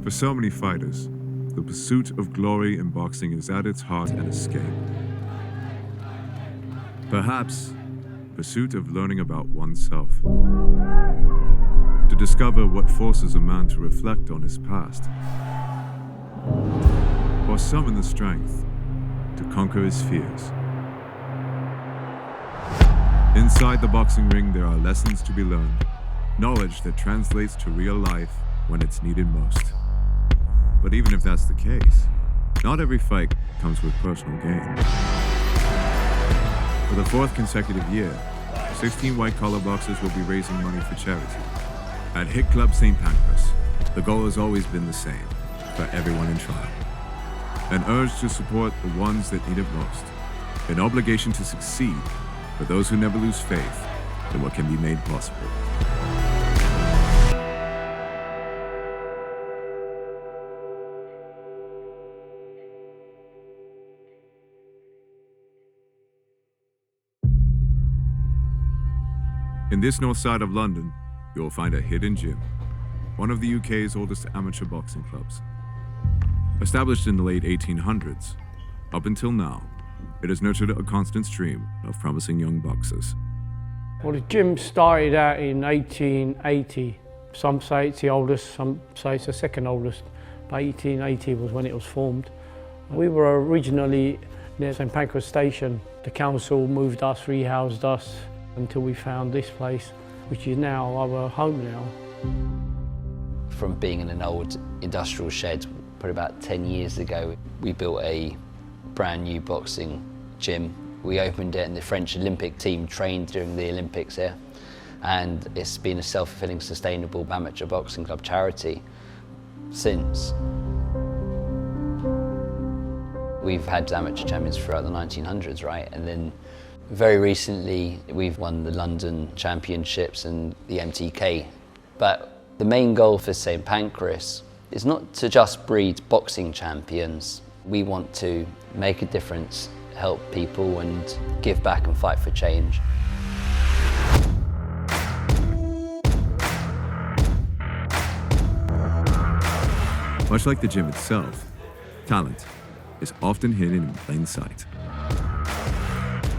For so many fighters, the pursuit of glory in boxing is at its heart an escape. Perhaps pursuit of learning about oneself, to discover what forces a man to reflect on his past, or summon the strength to conquer his fears. Inside the boxing ring, there are lessons to be learned, knowledge that translates to real life when it's needed most. But even if that's the case, not every fight comes with personal gain. For the fourth consecutive year, 16 white-collar boxers will be raising money for charity. At Hit Club St. Pancras, the goal has always been the same, for everyone in trial. An urge to support the ones that need it most. An obligation to succeed for those who never lose faith in what can be made possible. In this north side of London, you will find a hidden gym, one of the UK's oldest amateur boxing clubs. Established in the late 1800s, up until now, it has nurtured a constant stream of promising young boxers. Well, the gym started out in 1880. Some say it's the oldest, some say it's the second oldest, but 1880 was when it was formed. We were originally near St. Pancras station. The council moved us, rehoused us, until we found this place, which is now our home now. From being in an old industrial shed, probably about 10 years ago, we built a brand new boxing gym. We opened it and the French Olympic team trained during the Olympics here. And it's been a self-fulfilling, sustainable amateur boxing club charity since. We've had amateur champions throughout the 1900s, right? And then very recently, we've won the London Championships and the MTK. But the main goal for St. Pancras is not to just breed boxing champions. We want to make a difference, help people and give back and fight for change. Much like the gym itself, talent is often hidden in plain sight.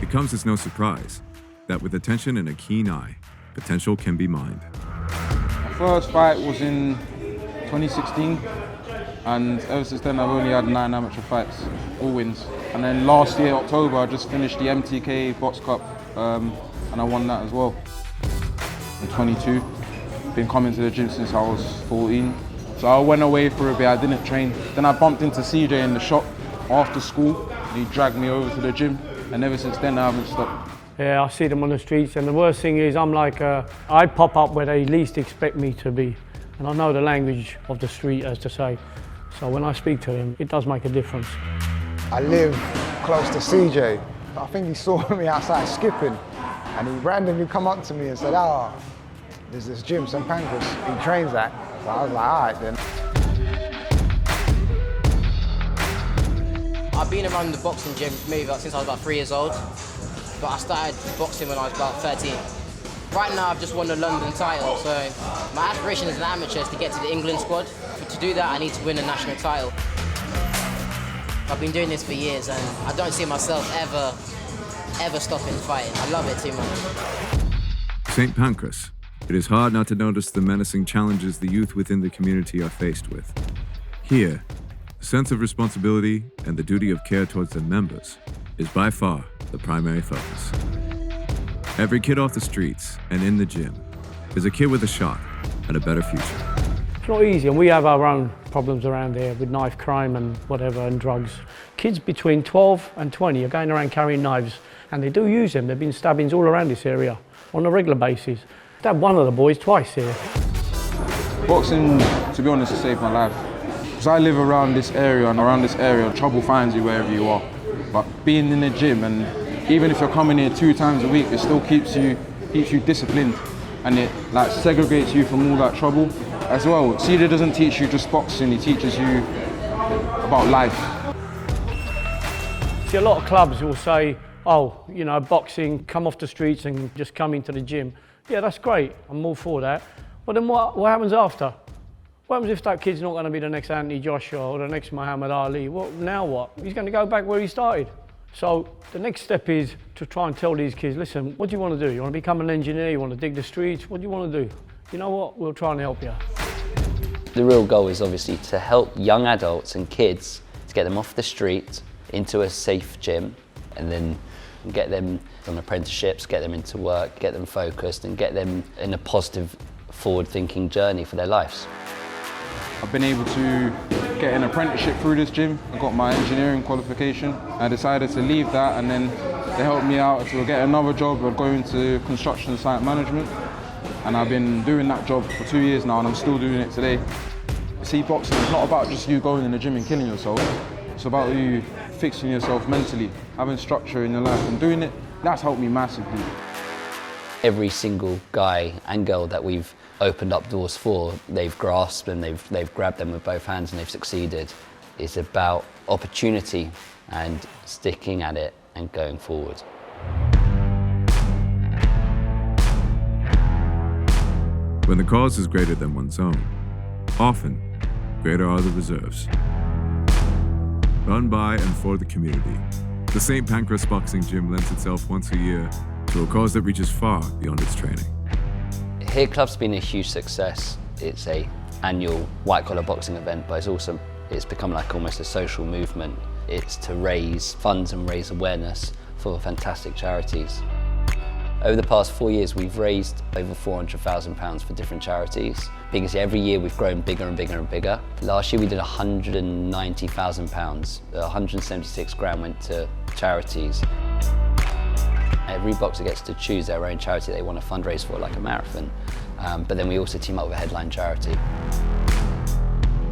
It comes as no surprise that with attention and a keen eye, potential can be mined. My first fight was in 2016, and ever since then I've only had 9 amateur fights, all wins. And then last year, October, I just finished the MTK Box Cup, and I won that as well. I'm 22, been coming to the gym since I was 14. So I went away for a bit, I didn't train. Then I bumped into CJ in the shop after school, and he dragged me over to the gym. And ever since then, I haven't stopped. Yeah, I see them on the streets, and the worst thing is I'm like, I pop up where they least expect me to be. And I know the language of the street, as to say. So when I speak to him, it does make a difference. I live close to CJ. I think he saw me outside skipping, and he randomly come up to me and said, there's this gym, St. Pancras, he trains at. So I was like, all right then. I've been around the boxing gym maybe since I was about 3 years old, but I started boxing when I was about 13. Right now I've just won the London title, so my aspiration as an amateur is to get to the England squad. But to do that I need to win a national title. I've been doing this for years and I don't see myself ever stopping fighting. I love it too much. St. Pancras. It is hard not to notice the menacing challenges the youth within the community are faced with. Here, the sense of responsibility and the duty of care towards their members is by far the primary focus. Every kid off the streets and in the gym is a kid with a shot at a better future. It's not easy, and we have our own problems around here with knife crime and whatever, and drugs. Kids between 12 and 20 are going around carrying knives, and they do use them. There have been stabbings all around this area on a regular basis. Stabbed one of the boys twice here. Boxing, to be honest, has saved my life. Because I live around this area, and around this area, trouble finds you wherever you are. But being in the gym, and even if you're coming here 2 times a week, it still keeps you disciplined, and it like segregates you from all that trouble as well. CJ doesn't teach you just boxing, he teaches you about life. See, a lot of clubs will say, oh, you know, boxing, come off the streets and just come into the gym. Yeah, that's great, I'm all for that. But then what happens after? What happens if that kid's not going to be the next Anthony Joshua or the next Muhammad Ali? Well, now what? He's going to go back where he started. So the next step is to try and tell these kids, listen, what do you want to do? You want to become an engineer? You want to dig the streets? What do you want to do? You know what? We'll try and help you. The real goal is obviously to help young adults and kids to get them off the street into a safe gym, and then get them on apprenticeships, get them into work, get them focused, and get them in a positive, forward-thinking journey for their lives. I've been able to get an apprenticeship through this gym. I got my engineering qualification. I decided to leave that, and then they helped me out to get another job of going to construction site management. And I've been doing that job for 2 years now, and I'm still doing it today. See, boxing is not about just you going in the gym and killing yourself. It's about you fixing yourself mentally, having structure in your life and doing it. That's helped me massively. Every single guy and girl that we've opened up doors for, they've grasped and they've grabbed them with both hands and they've succeeded. It's about opportunity and sticking at it and going forward. When the cause is greater than one's own, often greater are the reserves. Run by and for the community, the St. Pancras Boxing Gym lends itself once a year to a cause that reaches far beyond its training. HitClub's been a huge success. It's an annual white-collar boxing event, but it's become like almost a social movement. It's to raise funds and raise awareness for fantastic charities. Over the past 4 years, we've raised over £400,000 for different charities. Because every year we've grown bigger and bigger and bigger. Last year we did £190,000. 176 grand went to charities. Every boxer gets to choose their own charity they want to fundraise for, like a marathon. But then we also team up with a headline charity.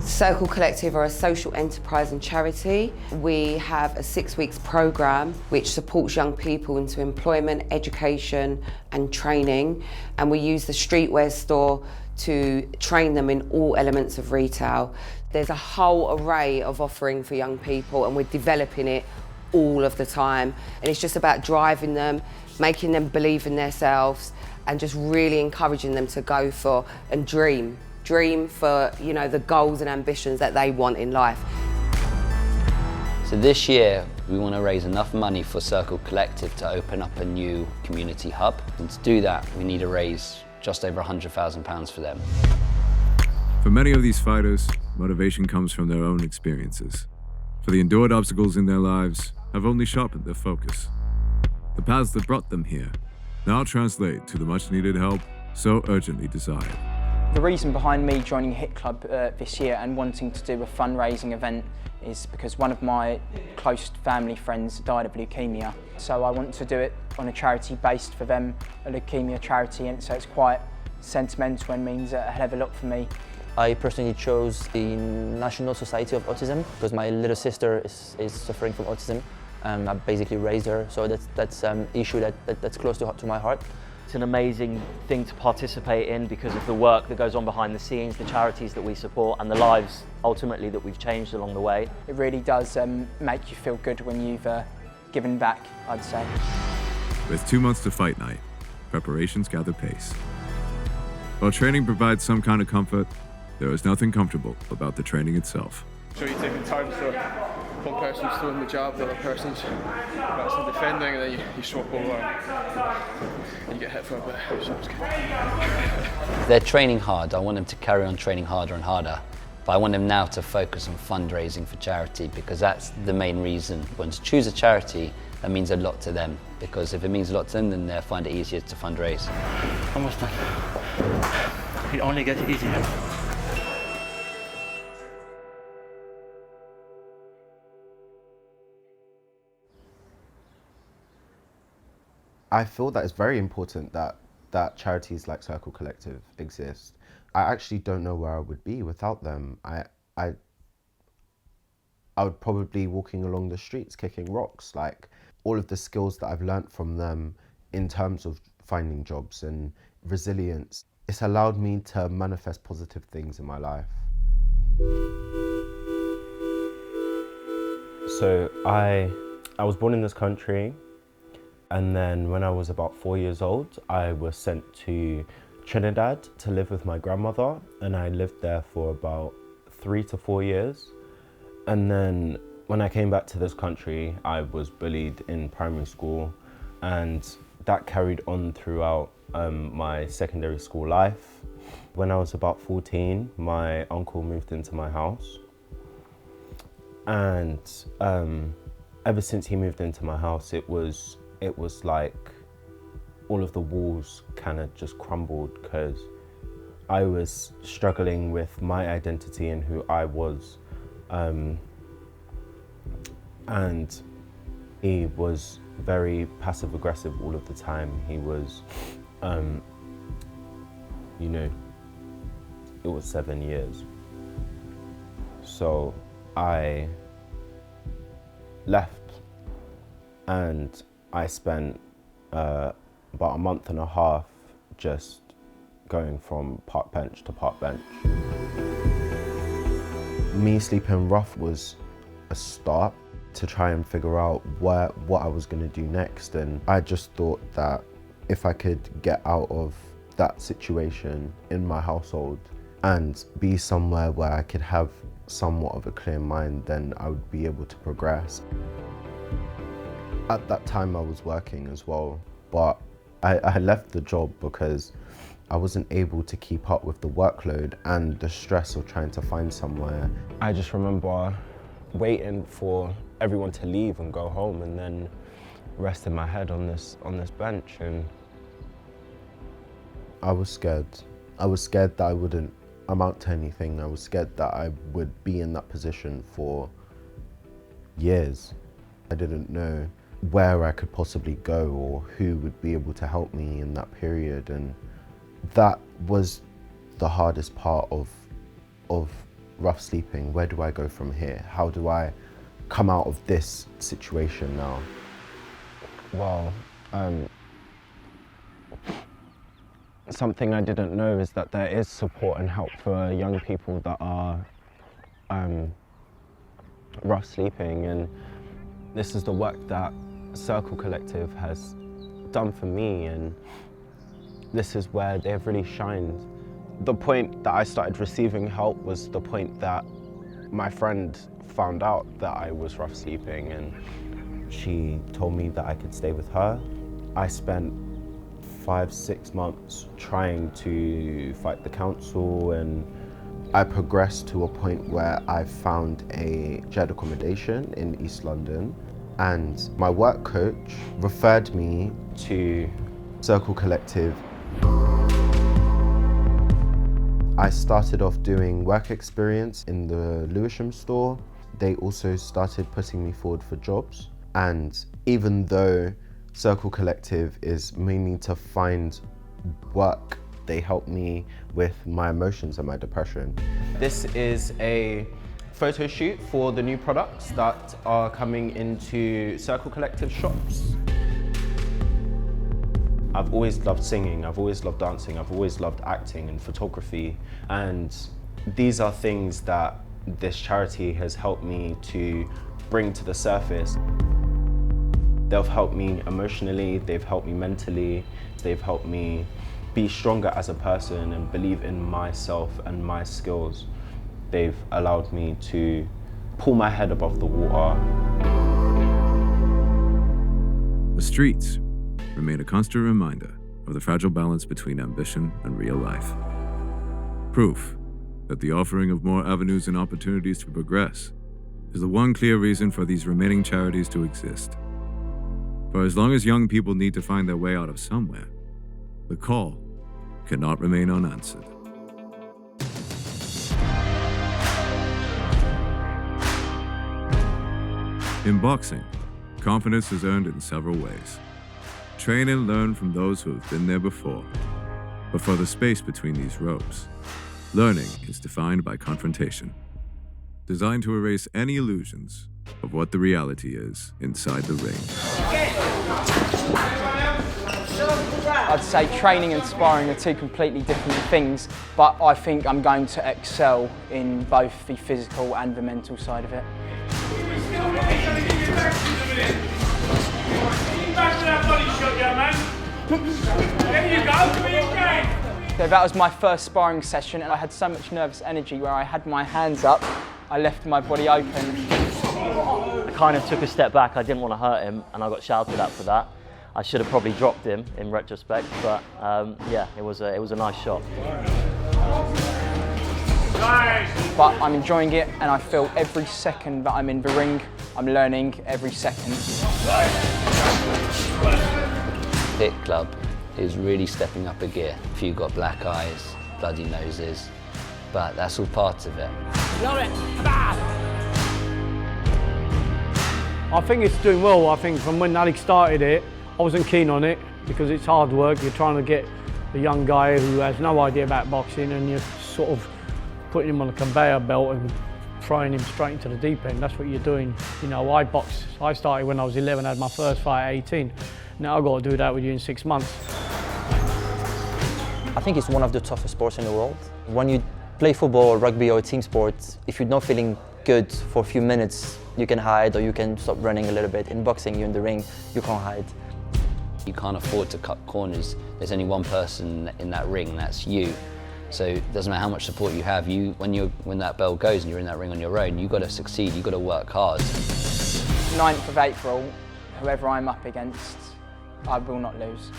Circle Collective are a social enterprise and charity. We have a 6 weeks programme which supports young people into employment, education and training, and we use the streetwear store to train them in all elements of retail. There's a whole array of offering for young people, and we're developing it all of the time, and it's just about driving them, making them believe in themselves and just really encouraging them to go for and dream for, you know, the goals and ambitions that they want in life. So this year we want to raise enough money for Circle Collective to open up a new community hub, and to do that we need to raise just over £100,000 for them. For many of these fighters, motivation comes from their own experiences. For the endured obstacles in their lives have only sharpened their focus. The paths that brought them here now translate to the much-needed help so urgently desired. The reason behind me joining Hit Club this year and wanting to do a fundraising event is because one of my close family friends died of leukemia. So I want to do it on a charity based for them, a leukemia charity, and so it's quite sentimental and means a hell of a lot for me. I personally chose the National Society of Autism because my little sister is suffering from autism. I basically raised her, so that's an issue that's close to my heart. It's an amazing thing to participate in because of the work that goes on behind the scenes, the charities that we support and the lives ultimately that we've changed along the way. It really does make you feel good when you've given back, I'd say. With 2 months to fight night, preparations gather pace. While training provides some kind of comfort, there is nothing comfortable about the training itself. Sure, you're taking time so one person's throwing the jab, the other person's defending, and then you swap over and you get hit for a bit. So it's good. They're training hard. I want them to carry on training harder and harder. But I want them now to focus on fundraising for charity, because that's the main reason. When to choose a charity, that means a lot to them. Because if it means a lot to them, then they'll find it easier to fundraise. Almost done. It only gets easier. I feel that it's very important that charities like Circle Collective exist. I actually don't know where I would be without them. I would probably be walking along the streets kicking rocks. Like, all of the skills that I've learnt from them in terms of finding jobs and resilience, it's allowed me to manifest positive things in my life. So I was born in this country, and then when I was about 4 years old, I was sent to Trinidad to live with my grandmother, and I lived there for about 3 to 4 years. And then when I came back to this country, I was bullied in primary school, and that carried on throughout my secondary school life. When I was about 14, my uncle moved into my house, and ever since he moved into my house, it was like all of the walls kind of just crumbled, because I was struggling with my identity and who I was, and he was very passive aggressive all of the time. He was, you know, it was 7 years. So I left, and I spent about a month and a half just going from park bench to park bench. Me sleeping rough was a start to try and figure out what I was going to do next, and I just thought that if I could get out of that situation in my household and be somewhere where I could have somewhat of a clear mind, then I would be able to progress. At that time I was working as well, but I left the job because I wasn't able to keep up with the workload and the stress of trying to find somewhere. I just remember waiting for everyone to leave and go home, and then resting my head on this bench, and I was scared. I was scared that I wouldn't amount to anything. I was scared that I would be in that position for years. I didn't know where I could possibly go or who would be able to help me in that period, and that was the hardest part of rough sleeping. Where do I go from here? How do I come out of this situation now? Well, something I didn't know is that there is support and help for young people that are rough sleeping, and this is the work that Circle Collective has done for me, and this is where they've really shined. The point that I started receiving help was the point that my friend found out that I was rough sleeping, and she told me that I could stay with her. I spent 5-6 months trying to fight the council, and I progressed to a point where I found a shared accommodation in East London, and my work coach referred me to Circle Collective. I started off doing work experience in the Lewisham store. They also started putting me forward for jobs, and even though Circle Collective is mainly to find work, they help me with my emotions and my depression. This is a photo shoot for the new products that are coming into Circle Collective shops. I've always loved singing, I've always loved dancing, I've always loved acting and photography, and these are things that this charity has helped me to bring to the surface. They've helped me emotionally, they've helped me mentally, they've helped me be stronger as a person and believe in myself and my skills. They've allowed me to pull my head above the water. The streets remain a constant reminder of the fragile balance between ambition and real life. Proof that the offering of more avenues and opportunities to progress is the one clear reason for these remaining charities to exist. For as long as young people need to find their way out of somewhere, the call cannot remain unanswered. In boxing, confidence is earned in several ways. Train and learn from those who have been there before. But for the space between these ropes, learning is defined by confrontation, designed to erase any illusions of what the reality is inside the ring. I'd say training and sparring are two completely different things, but I think I'm going to excel in both the physical and the mental side of it. There you go, So that was my first sparring session, and I had so much nervous energy where I had my hands up, I left my body open. I kind of took a step back. I didn't want to hurt him, and I got shouted at for that. I should have probably dropped him in retrospect, but yeah, it was a nice shot. But I'm enjoying it, and I feel every second that I'm in the ring, I'm learning every second. Hit Club is really stepping up a gear. If you've got black eyes, bloody noses, but that's all part of it. I think it's doing well. I think from when Alex started it, I wasn't keen on it because it's hard work. You're trying to get a young guy who has no idea about boxing, and you're sort of putting him on a conveyor belt and throwing him straight into the deep end. That's what you're doing. You know, I started when I was 11, I had my first fight at 18. Now I've got to do that with you in 6 months. I think it's one of the toughest sports in the world. When you play football or rugby or a team sport, if you're not feeling good for a few minutes, you can hide or you can stop running a little bit. In boxing, you're in the ring, you can't hide. You can't afford to cut corners. There's only one person in that ring, that's you. So it doesn't matter how much support you have, when that bell goes and you're in that ring on your own, you've got to succeed, you've got to work hard. 9th of April, whoever I'm up against, I will not lose.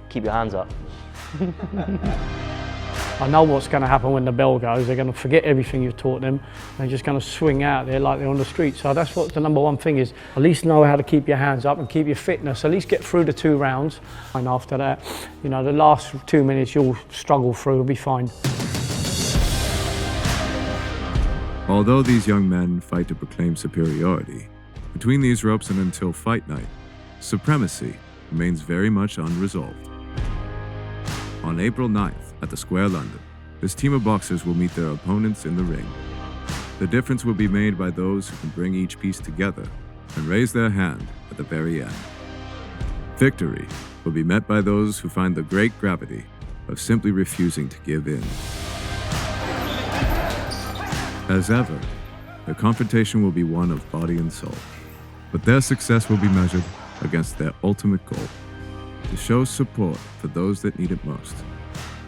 Keep your hands up. I know what's going to happen when the bell goes. They're going to forget everything you've taught them. They're just going to swing out there like they're on the street. So that's what the number one thing is. At least know how to keep your hands up and keep your fitness. At least get through the 2 rounds. And after that, you know, the last 2 minutes you'll struggle through, you'll be fine. Although these young men fight to proclaim superiority, between these ropes and until fight night, supremacy remains very much unresolved. On April 9th at the Square London, this team of boxers will meet their opponents in the ring. The difference will be made by those who can bring each piece together and raise their hand at the very end. Victory will be met by those who find the great gravity of simply refusing to give in. As ever, their confrontation will be one of body and soul, but their success will be measured against their ultimate goal: to show support for those that need it most.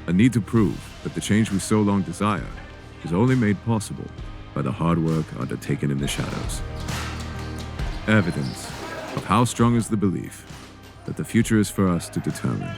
A need to prove that the change we so long desire is only made possible by the hard work undertaken in the shadows. Evidence of how strong is the belief that the future is for us to determine.